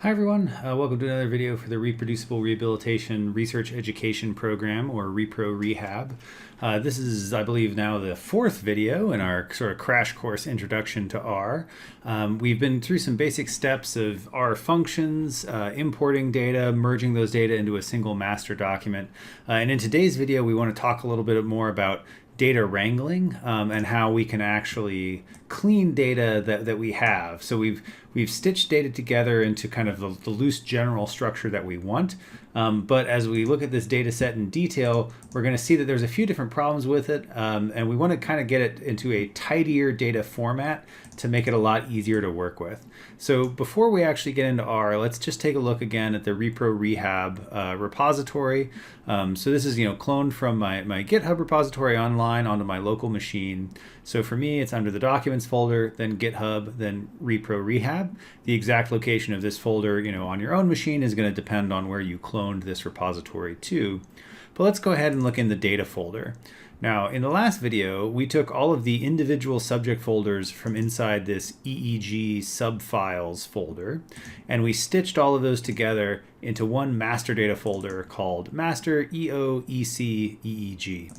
Hi everyone, welcome to another video for the Reproducible Rehabilitation Research Education Program, or Repro Rehab. This is, I believe, now the fourth video in our sort of crash course introduction to R. We've been through some basic steps of R functions, importing data, merging those data into a single master document. And in today's video, we want to talk a little bit more about data wrangling and how we can actually clean data that we have. So we've stitched data together into kind of the loose general structure that we want. But as we look at this data set in detail, we're going to see that there's a few different problems with it. And we want to kind of get it into a tidier data format to make it a lot easier to work with. So before we actually get into R, let's just take a look again at the Repro Rehab repository. So this is cloned from my GitHub repository online onto my local machine. So for me, it's under the Documents folder, then GitHub, then Repro Rehab. The exact location of this folder, on your own machine is going to depend on where you cloned this repository to. But let's go ahead and look in the data folder. Now, in the last video, we took all of the individual subject folders from inside this EEG subfiles folder, and we stitched all of those together into one master data folder called master EOEC EEG.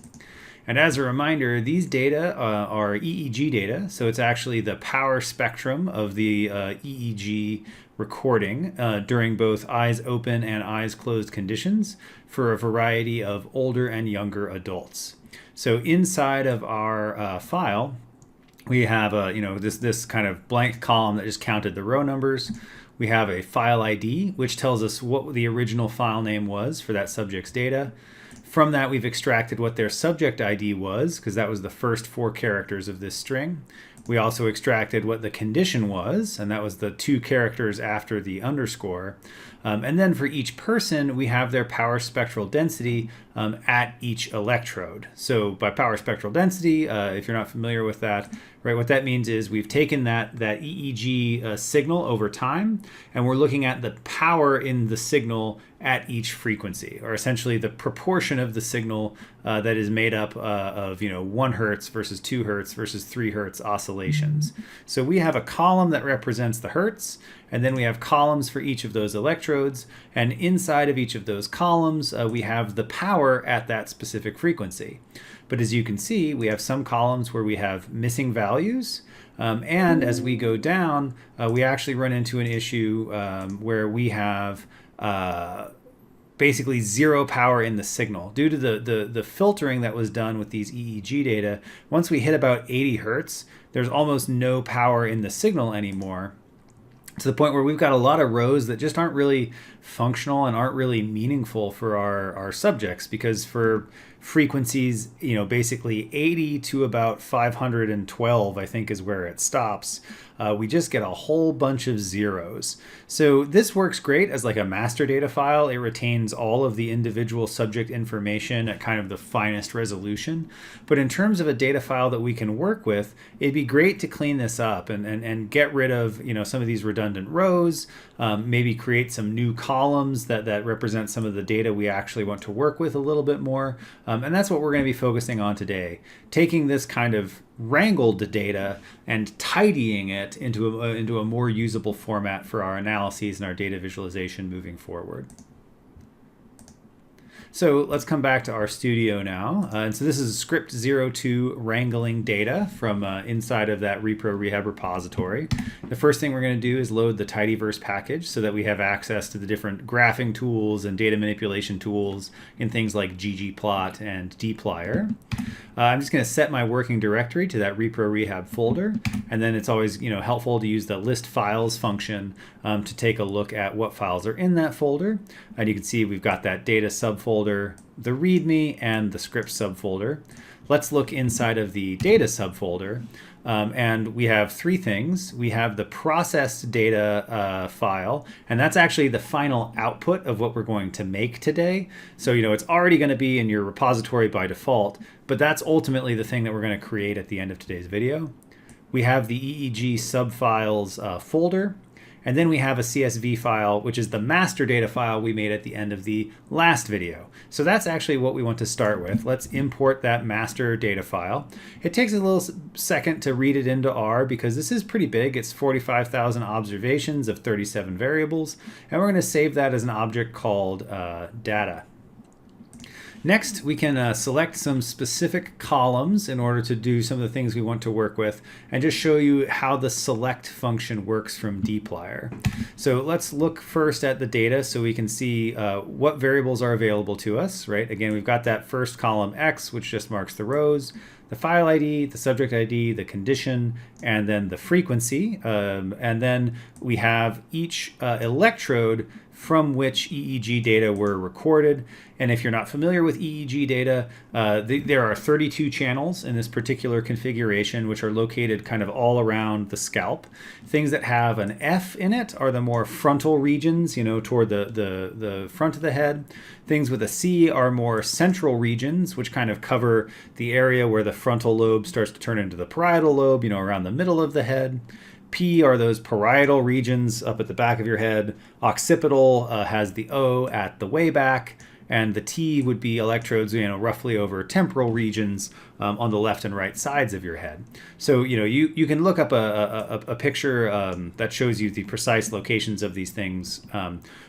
And as a reminder, these data are EEG data, so it's actually the power spectrum of the EEG recording during both eyes open and eyes closed conditions for a variety of older and younger adults. So inside of our file, we have this kind of blank column that just counted the row numbers. We have a file ID, which tells us what the original file name was for that subject's data. From that, we've extracted what their subject ID was, because that was the first 4 characters of this string. We also extracted what the condition was, and that was the 2 characters after the underscore. And then for each person, we have their power spectral density at each electrode. So by power spectral density, if you're not familiar with that, right, what that means is we've taken that EEG signal over time, and we're looking at the power in the signal at each frequency, or essentially the proportion of the signal that is made up of 1 hertz versus 2 hertz versus 3 hertz oscillations. So we have a column that represents the hertz, and then we have columns for each of those electrodes, and inside of each of those columns we have the power at that specific frequency. But as you can see, we have some columns where we have missing values, and as we go down, we actually run into an issue where we have basically 0 power in the signal. Due to the filtering that was done with these EEG data, once we hit about 80 hertz, there's almost no power in the signal anymore, to the point where we've got a lot of rows that just aren't really functional and aren't really meaningful for our subjects, because for frequencies, basically 80 to about 512, I think is where it stops, we just get a whole bunch of zeros. So this works great as like a master data file. It retains all of the individual subject information at kind of the finest resolution. But in terms of a data file that we can work with, it'd be great to clean this up and get rid of some of these redundant rows, maybe create some new columns that represent some of the data we actually want to work with a little bit more. And that's what we're going to be focusing on today, taking this kind of wrangled data and tidying it into a more usable format for our analyses and our data visualization moving forward. So let's come back to our studio now. And so this is script 02 wrangling data from inside of that Repro Rehab repository. The first thing we're going to do is load the tidyverse package so that we have access to the different graphing tools and data manipulation tools in things like ggplot and dplyr. I'm just going to set my working directory to that Repro Rehab folder, and then it's always helpful to use the list files function to take a look at what files are in that folder. And you can see we've got that data subfolder, the README, and the script subfolder. Let's look inside of the data subfolder, and we have 3 things. We have the processed data file, and that's actually the final output of what we're going to make today. So it's already going to be in your repository by default, but that's ultimately the thing that we're going to create at the end of today's video. We have the EEG subfiles folder, And then we have a CSV file, which is the master data file we made at the end of the last video. So that's actually what we want to start with. Let's import that master data file. It takes a little second to read it into R because this is pretty big. It's 45,000 observations of 37 variables. And we're going to save that as an object called data. Next, we can select some specific columns in order to do some of the things we want to work with and just show you how the select function works from dplyr. So let's look first at the data so we can see what variables are available to us, right? Again, we've got that first column X, which just marks the rows, the file ID, the subject ID, the condition, and then the frequency. And then we have each electrode from which EEG data were recorded. And if you're not familiar with EEG data, there are 32 channels in this particular configuration, which are located kind of all around the scalp. Things that have an F in it are the more frontal regions, toward the front of the head. Things with a C are more central regions, which kind of cover the area where the frontal lobe starts to turn into the parietal lobe, around the middle of the head. P are those parietal regions up at the back of your head. Occipital has the O at the way back. And the T would be electrodes, roughly over temporal regions on the left and right sides of your head. So, you can look up a picture that shows you the precise locations of these things.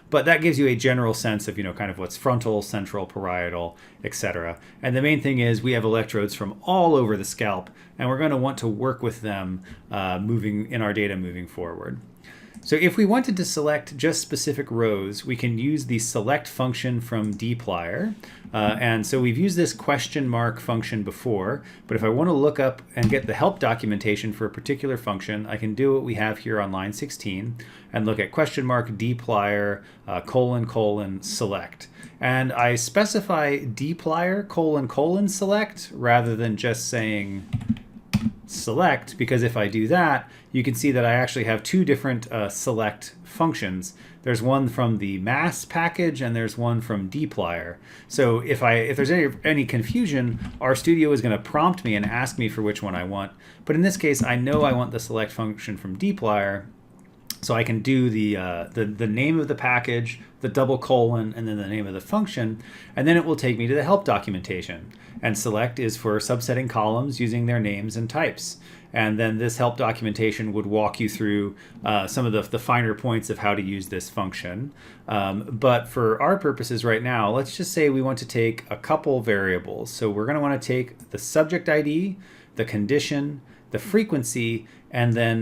But that gives you a general sense of, kind of what's frontal, central, parietal, etc. And the main thing is we have electrodes from all over the scalp, and we're going to want to work with them moving in our data moving forward. So if we wanted to select just specific rows, we can use the select function from dplyr. And so we've used this question mark function before, but if I want to look up and get the help documentation for a particular function, I can do what we have here on line 16 and look at question mark dplyr : select. And I specify dplyr : select rather than just saying select, because if I do that, you can see that I actually have two different select functions. There's one from the mass package and there's one from dplyr. So if there's any confusion, RStudio is going to prompt me and ask me for which one I want. But in this case, I know I want the select function from dplyr, so I can do the name of the package, the double colon, and then the name of the function, and then it will take me to the help documentation. And select is for subsetting columns using their names and types. And then this help documentation would walk you through some of the finer points of how to use this function. But for our purposes right now, let's just say we want to take a couple variables. So we're going to want to take the subject ID, the condition, the frequency, and then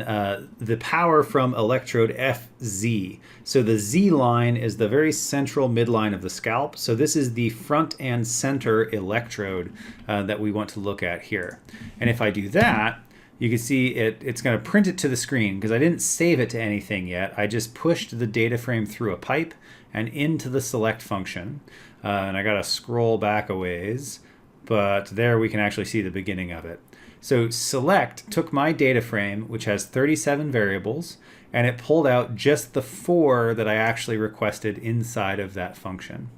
the power from electrode FZ. So the Z line is the very central midline of the scalp. So this is the front and center electrode that we want to look at here. And if I do that, you can see it's going to print it to the screen because I didn't save it to anything yet. I just pushed the data frame through a pipe and into the select function. And I got to scroll back a ways, but there we can actually see the beginning of it. So select took my data frame, which has 37 variables, and it pulled out just the 4 that I actually requested inside of that function.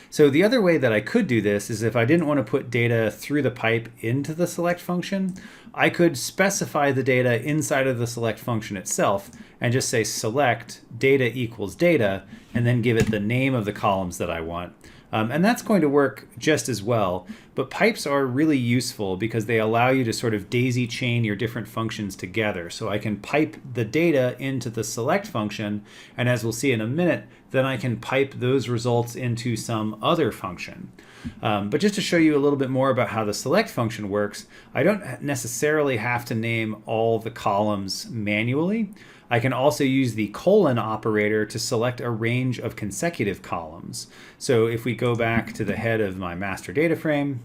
So the other way that I could do this is if I didn't want to put data through the pipe into the select function, I could specify the data inside of the select function itself and just say select data equals data, and then give it the name of the columns that I want. And that's going to work just as well. But pipes are really useful because they allow you to sort of daisy chain your different functions together. So I can pipe the data into the select function, and as we'll see in a minute, then I can pipe those results into some other function. But just to show you a little bit more about how the select function works, I don't necessarily have to name all the columns manually. I can also use the colon operator to select a range of consecutive columns. So if we go back to the head of my master data frame,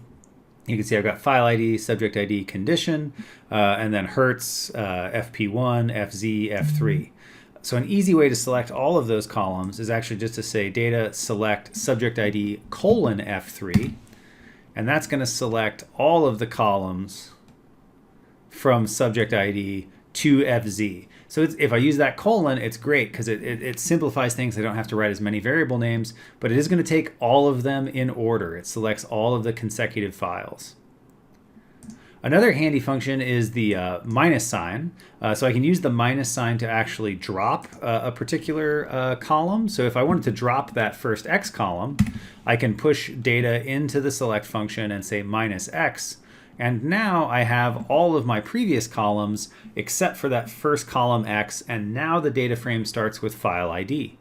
you can see I've got file ID, subject ID, condition, and then Hertz, FP1, FZ, F3. So an easy way to select all of those columns is actually just to say data select subject ID : F3, and that's going to select all of the columns from subject ID to FZ. So if I use that colon, it's great because it simplifies things. I don't have to write as many variable names, but it is going to take all of them in order. It selects all of the consecutive files. Another handy function is the minus sign. So I can use the minus sign to actually drop a particular column. So if I wanted to drop that first x column, I can push data into the select function and say minus x. And now I have all of my previous columns except for that first column x, and now the data frame starts with file ID.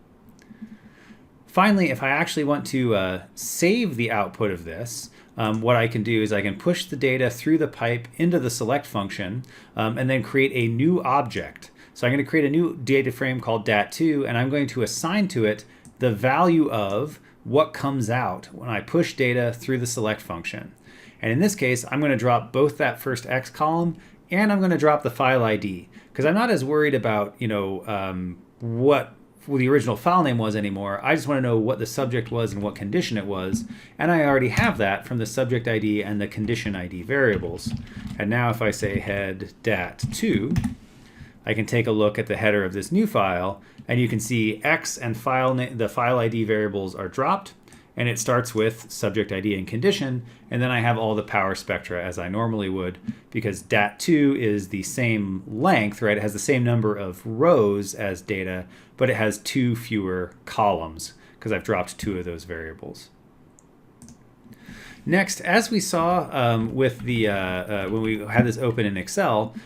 Finally, if I actually want to save the output of this, what I can do is I can push the data through the pipe into the select function and then create a new object. So I'm going to create a new data frame called dat2, and I'm going to assign to it the value of what comes out when I push data through the select function. And in this case, I'm going to drop both that first x column and I'm going to drop the file ID, because I'm not as worried about, what the original file name was anymore. I just want to know what the subject was and what condition it was. And I already have that from the subject ID and the condition ID variables. And now if I say head dat2, I can take a look at the header of this new file, and you can see x and the file ID variables are dropped, and it starts with subject ID and condition, and then I have all the power spectra as I normally would, because dat2 is the same length, right? It has the same number of rows as data, but it has 2 fewer columns because I've dropped 2 of those variables. Next, as we saw with the when we had this open in Excel,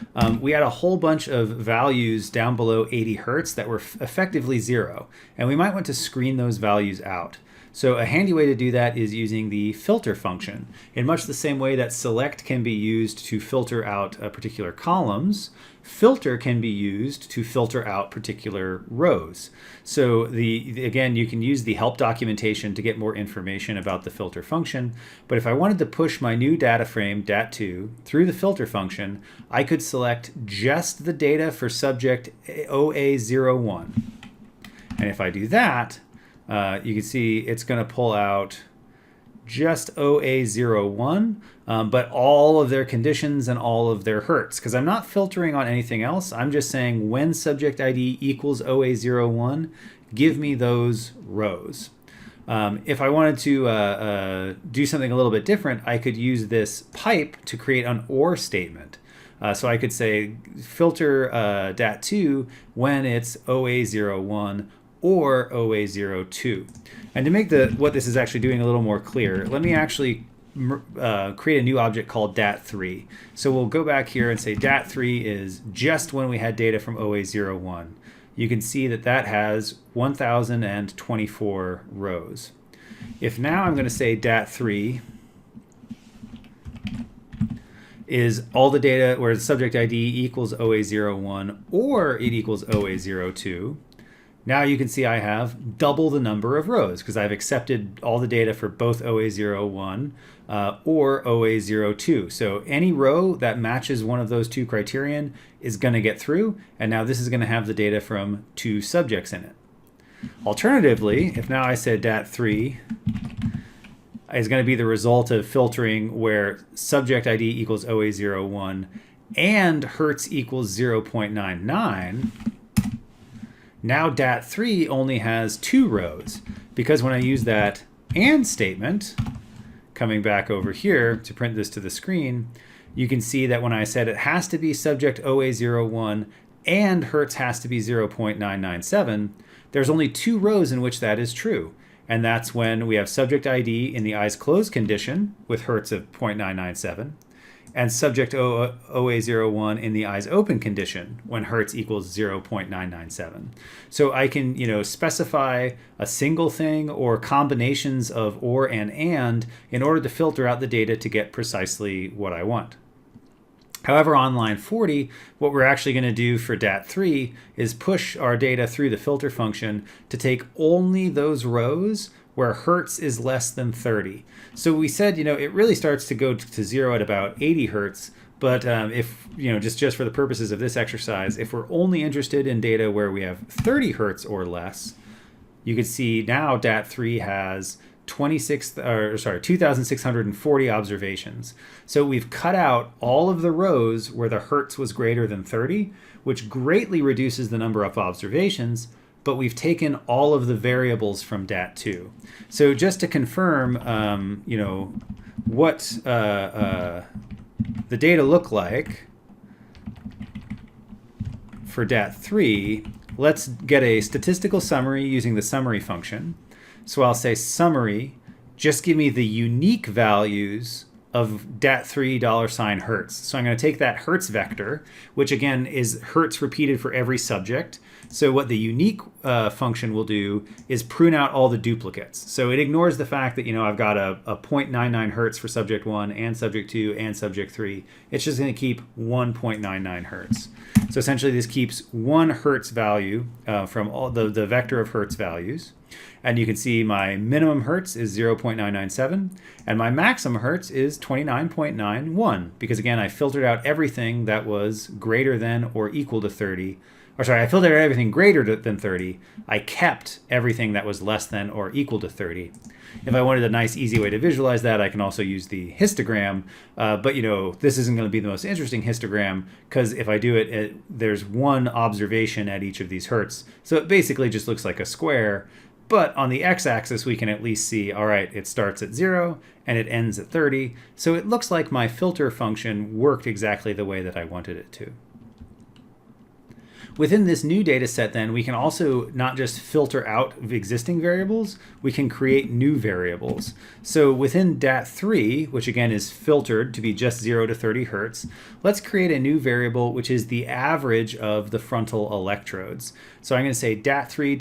we had a whole bunch of values down below 80 Hertz that were effectively 0, and we might want to screen those values out. So a handy way to do that is using the filter function. In much the same way that select can be used to filter out particular columns, filter can be used to filter out particular rows. So again, you can use the help documentation to get more information about the filter function. But if I wanted to push my new data frame, dat2, through the filter function, I could select just the data for subject OA01. And if I do that, you can see it's going to pull out just OA01, but all of their conditions and all of their Hertz, because I'm not filtering on anything else. I'm just saying when subject ID equals OA01, give me those rows. If I wanted to do something a little bit different, I could use this pipe to create an OR statement. So I could say filter dat2 when it's OA01 or OA02. And to make what this is actually doing a little more clear, let me actually create a new object called dat3. So we'll go back here and say dat3 is just when we had data from OA01. You can see that that has 1,024 rows. If now I'm going to say dat3 is all the data where the subject ID equals OA01 or it equals OA02, now you can see I have double the number of rows because I've accepted all the data for both OA01 or OA02. So any row that matches one of those 2 criterion is going to get through, and now this is going to have the data from 2 subjects in it. Alternatively, if now I said dat3 is going to be the result of filtering where subject ID equals OA01 and Hertz equals 0.99, now dat3 only has 2 rows, because when I use that AND statement, coming back over here to print this to the screen, you can see that when I said it has to be subject OA01 and Hertz has to be 0.997, there's only 2 rows in which that is true. And that's when we have subject ID in the eyes closed condition with Hertz of 0.997, and subject OA01 in the eyes open condition when Hertz equals 0.997. So I can, specify a single thing or combinations of or and in order to filter out the data to get precisely what I want. However, on line 40, what we're actually going to do for dat3 is push our data through the filter function to take only those rows where Hertz is less than 30. So we said, it really starts to go to 0 at about 80 Hertz. But if, just for the purposes of this exercise, if we're only interested in data where we have 30 Hertz or less, you can see now dat3 has 2,640 observations. So we've cut out all of the rows where the Hertz was greater than 30, which greatly reduces the number of observations, but we've taken all of the variables from dat2. So just to confirm, what the data look like for DAT3, let's get a statistical summary using the summary function. So I'll say summary, just give me the unique values of DAT3 $hertz. So I'm going to take that hertz vector, which again is hertz repeated for every subject. So what the unique function will do is prune out all the duplicates. So it ignores the fact that, I've got a 0.99 hertz for subject 1 and subject 2 and subject 3. It's just going to keep 1.99 hertz. So essentially this keeps 1 hertz value from all the vector of hertz values. And you can see my minimum hertz is 0.997 and my maximum hertz is 29.91 because again I filtered out everything that was greater than or equal to 30. Or sorry, I filtered out everything greater than 30. I kept everything that was less than or equal to 30. If I wanted a nice easy way to visualize that, I can also use the histogram. But this isn't going to be the most interesting histogram because if I do it, there's one observation at each of these hertz. So it basically just looks like a square. But on the x-axis, we can at least see, all right, it starts at 0 and it ends at 30. So it looks like my filter function worked exactly the way that I wanted it to. Within this new data set, then, we can also not just filter out existing variables, we can create new variables. So within DAT3, which again is filtered to be just 0 to 30 hertz, let's create a new variable which is the average of the frontal electrodes. So I'm going to say DAT3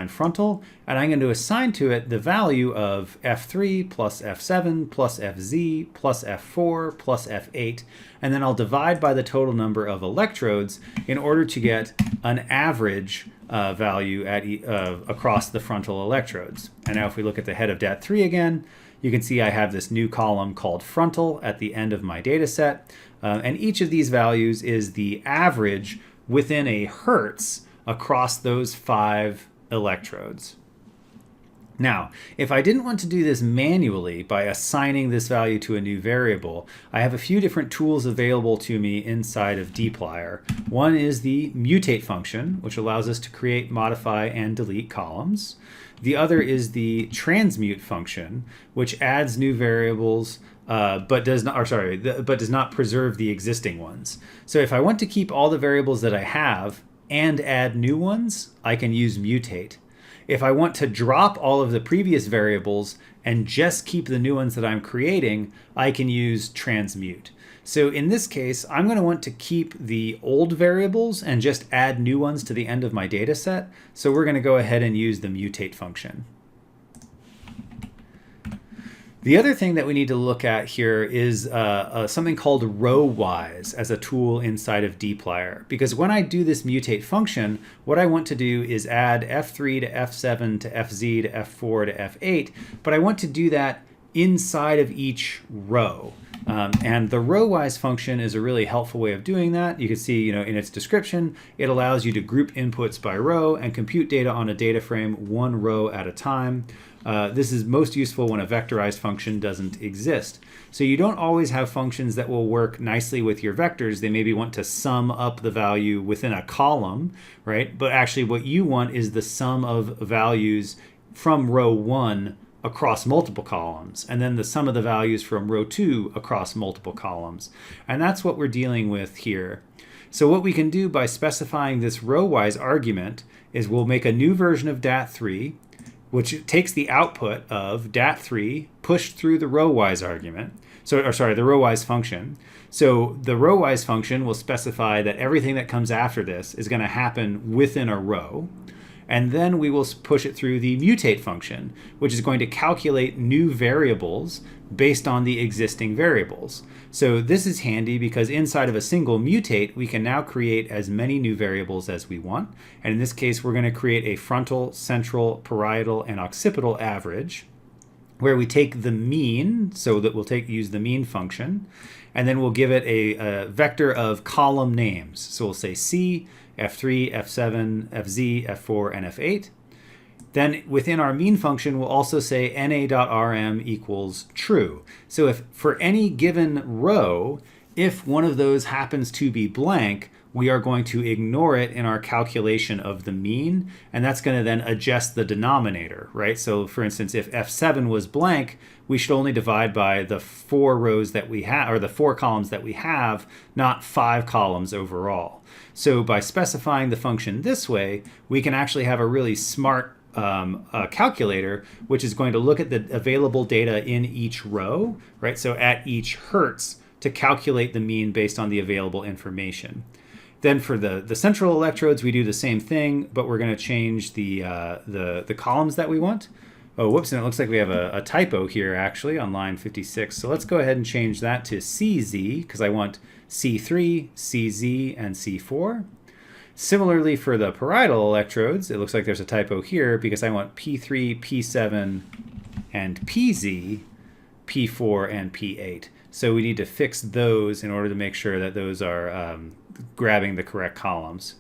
$frontal, and I'm going to assign to it the value of F3 plus F7 plus FZ plus F4 plus F8, and then I'll divide by the total number of electrodes in order to get an average value at across the frontal electrodes. And now if we look at the head of DAT3 again, you can see I have this new column called frontal at the end of my data set. And each of these values is the average within a hertz across those 5 electrodes. Now, if I didn't want to do this manually by assigning this value to a new variable, I have a few different tools available to me inside of dplyr. One is the mutate function, which allows us to create, modify, and delete columns. The other is the transmute function, which adds new variables but does not preserve the existing ones. So if I want to keep all the variables that I have and add new ones, I can use mutate. If I want to drop all of the previous variables and just keep the new ones that I'm creating, I can use transmute. So in this case, I'm going to want to keep the old variables and just add new ones to the end of my data set. So we're going to go ahead and use the mutate function. The other thing that we need to look at here is something called rowwise as a tool inside of dplyr. Because when I do this mutate function, what I want to do is add F3 to F7 to FZ to F4 to F8, but I want to do that inside of each row. And the rowwise function is a really helpful way of doing that. You can see, in its description, it allows you to group inputs by row and compute data on a data frame one row at a time. This is most useful when a vectorized function doesn't exist. So you don't always have functions that will work nicely with your vectors. They maybe want to sum up the value within a column, right? But actually what you want is the sum of values from row 1 across multiple columns, and then the sum of the values from row 2 across multiple columns. And that's what we're dealing with here. So what we can do by specifying this rowwise argument is we'll make a new version of DAT3, which takes the output of DAT3 pushed through the rowwise argument. The rowwise function. So the rowwise function will specify that everything that comes after this is going to happen within a row. And then we will push it through the mutate function, which is going to calculate new variables based on the existing variables. So this is handy because inside of a single mutate, we can now create as many new variables as we want. And in this case, we're going to create a frontal, central, parietal, and occipital average, where we take the mean, so that we'll use the mean function, and then we'll give it a vector of column names. So we'll say C, F3, F7, FZ, F4, and F8. Then within our mean function, we'll also say na.rm equals true. So if for any given row, if one of those happens to be blank, we are going to ignore it in our calculation of the mean, and that's going to then adjust the denominator, right? So for instance, if F7 was blank, we should only divide by the 4 rows that we have, or the 4 columns that we have, not 5 columns overall. So by specifying the function this way, we can actually have a really smart calculator, which is going to look at the available data in each row, right? So at each hertz, to calculate the mean based on the available information. Then for the central electrodes, we do the same thing, but we're going to change the columns that we want. Oh, whoops, and it looks like we have a typo here actually on line 56. So let's go ahead and change that to CZ, because I want C3, CZ, and C4. Similarly for the parietal electrodes, it looks like there's a typo here because I want P3, P7, and PZ, P4, and P8. So we need to fix those in order to make sure that those are grabbing the correct columns.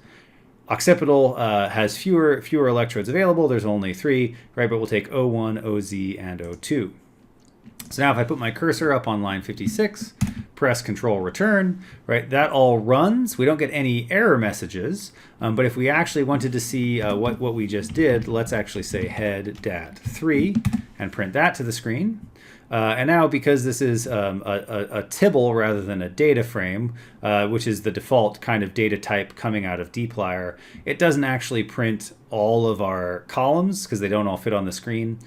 Occipital has fewer electrodes available. There's only 3, right? But we'll take O1, OZ, and O2. So now if I put my cursor up on line 56, press Control Return, right? That all runs. We don't get any error messages. But if we actually wanted to see what we just did, let's actually say head dat3 and print that to the screen. And now, because this is a tibble rather than a data frame, which is the default kind of data type coming out of dplyr, it doesn't actually print all of our columns because they don't all fit on the screen.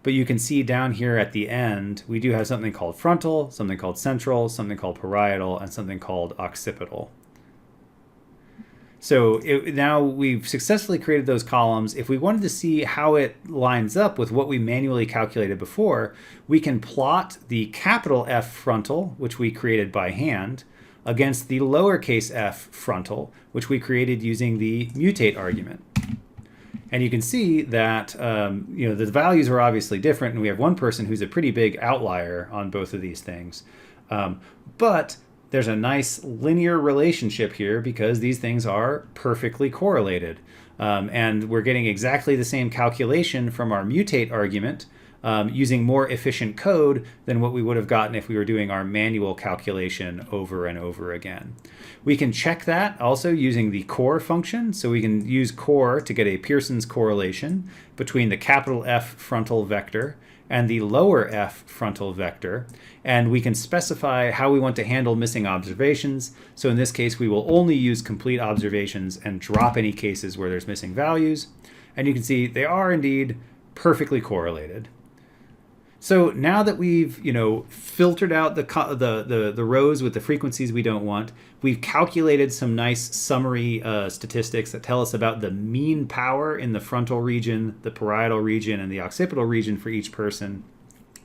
But you can see down here at the end, we do have something called frontal, something called central, something called parietal, and something called occipital. So now we've successfully created those columns. If we wanted to see how it lines up with what we manually calculated before, we can plot the capital F frontal, which we created by hand, against the lowercase f frontal, which we created using the mutate argument. And you can see that the values are obviously different, and we have one person who's a pretty big outlier on both of these things. But there's a nice linear relationship here because these things are perfectly correlated. And we're getting exactly the same calculation from our mutate argument using more efficient code than what we would have gotten if we were doing our manual calculation over and over again. We can check that also using the core function. So we can use core to get a Pearson's correlation between the capital F frontal vector and the lower f frontal vector. And we can specify how we want to handle missing observations. So in this case, we will only use complete observations and drop any cases where there's missing values. And you can see they are indeed perfectly correlated. So now that we've filtered out the rows with the frequencies we don't want, we've calculated some nice summary statistics that tell us about the mean power in the frontal region, the parietal region, and the occipital region for each person.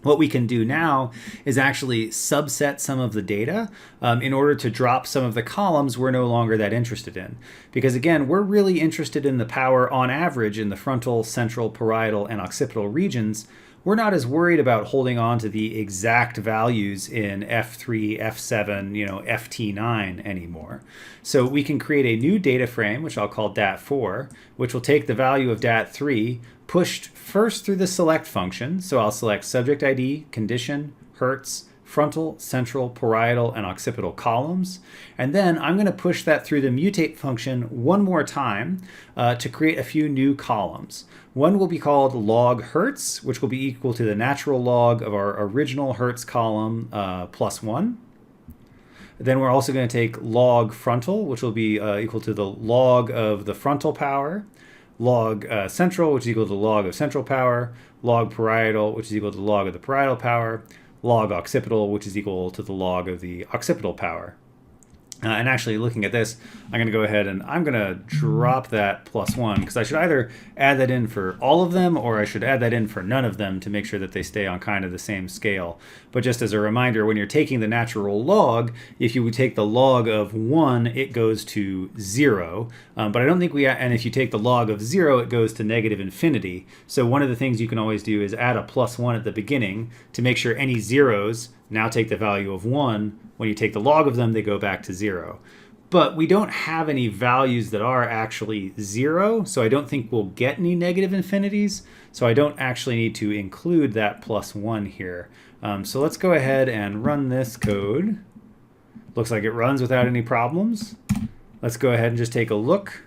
What we can do now is actually subset some of the data in order to drop some of the columns we're no longer that interested in. Because again, we're really interested in the power on average in the frontal, central, parietal, and occipital regions. We're not as worried about holding on to the exact values in F3, F7, FT9 anymore. So we can create a new data frame, which I'll call DAT4, which will take the value of DAT3, pushed first through the select function. So I'll select subject ID, condition, hertz, frontal, central, parietal, and occipital columns. And then I'm going to push that through the mutate function one more time to create a few new columns. One will be called log hertz, which will be equal to the natural log of our original hertz column plus 1. Then we're also going to take log frontal, which will be equal to the log of the frontal power, log central, which is equal to the log of central power, log parietal, which is equal to the log of the parietal power, log occipital, which is equal to the log of the occipital power. And actually looking at this, I'm going to go ahead and I'm going to drop that plus 1 because I should either add that in for all of them or I should add that in for none of them to make sure that they stay on kind of the same scale. But just as a reminder, when you're taking the natural log, if you would take the log of 1, it goes to 0. But I don't think and if you take the log of 0, it goes to negative infinity. So one of the things you can always do is add a plus 1 at the beginning to make sure any zeros now take the value of 1. When you take the log of them, they go back to 0. But we don't have any values that are actually 0, so I don't think we'll get any negative infinities. So I don't actually need to include that plus 1 here. So let's go ahead and run this code. Looks like it runs without any problems. let's go ahead and just take a look.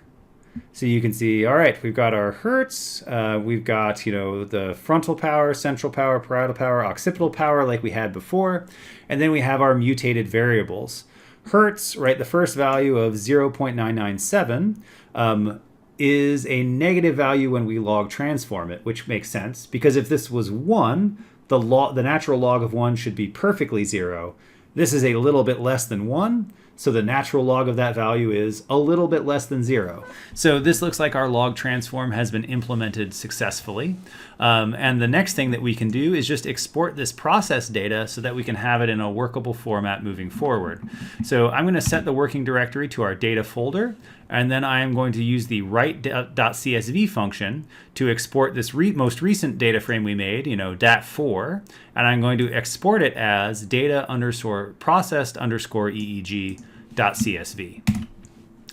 So you can see, all right, we've got our hertz, we've got, the frontal power, central power, parietal power, occipital power like we had before, and then we have our mutated variables. Hertz, right, the first value of 0.997 is a negative value when we log transform it, which makes sense, because if this was 1, the natural log of 1 should be perfectly 0. This is a little bit less than 1, so the natural log of that value is a little bit less than 0. So this looks like our log transform has been implemented successfully. And the next thing that we can do is just export this process data so that we can have it in a workable format moving forward. So I'm going to set the working directory to our data folder, and then I am going to use the write.csv function to export this most recent data frame we made, dat4, and I'm going to export it as data_processed_eeg.csv.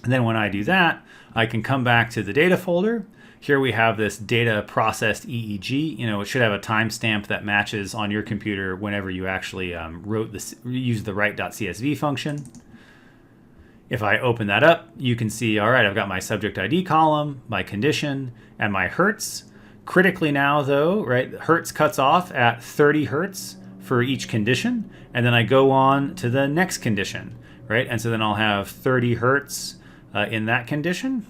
And then when I do that, I can come back to the data folder. Here we have this data processed EEG. It should have a timestamp that matches on your computer whenever you actually use the write.csv function. If I open that up, you can see, all right, I've got my subject ID column, my condition, and my hertz. Critically now, though, right, hertz cuts off at 30 hertz for each condition, and then I go on to the next condition, right? And so then I'll have 30 hertz in that condition,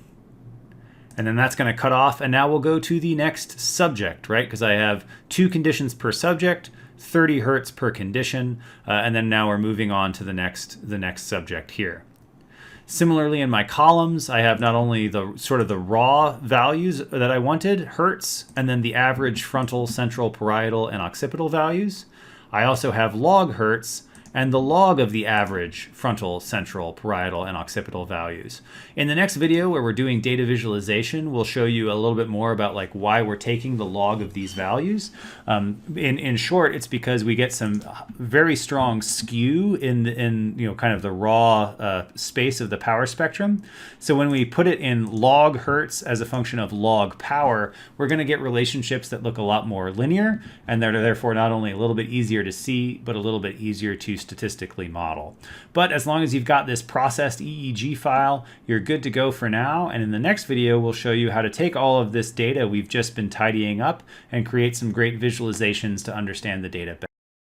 and then that's going to cut off, and now we'll go to the next subject, right? Because I have 2 conditions per subject, 30 hertz per condition, and then now we're moving on to the next subject here. Similarly, in my columns, I have not only the sort of the raw values that I wanted, hertz, and then the average frontal, central, parietal, and occipital values. I also have log hertz and the log of the average frontal, central, parietal, and occipital values. In the next video where we're doing data visualization, we'll show you a little bit more about why we're taking the log of these values. In short, it's because we get some very strong skew in kind of the raw space of the power spectrum. So when we put it in log hertz as a function of log power, we're going to get relationships that look a lot more linear, and they're therefore not only a little bit easier to see, but a little bit easier to statistically model. But as long as you've got this processed EEG file, you're good to go for now. And in the next video, we'll show you how to take all of this data we've just been tidying up and create some great visualizations to understand the data better.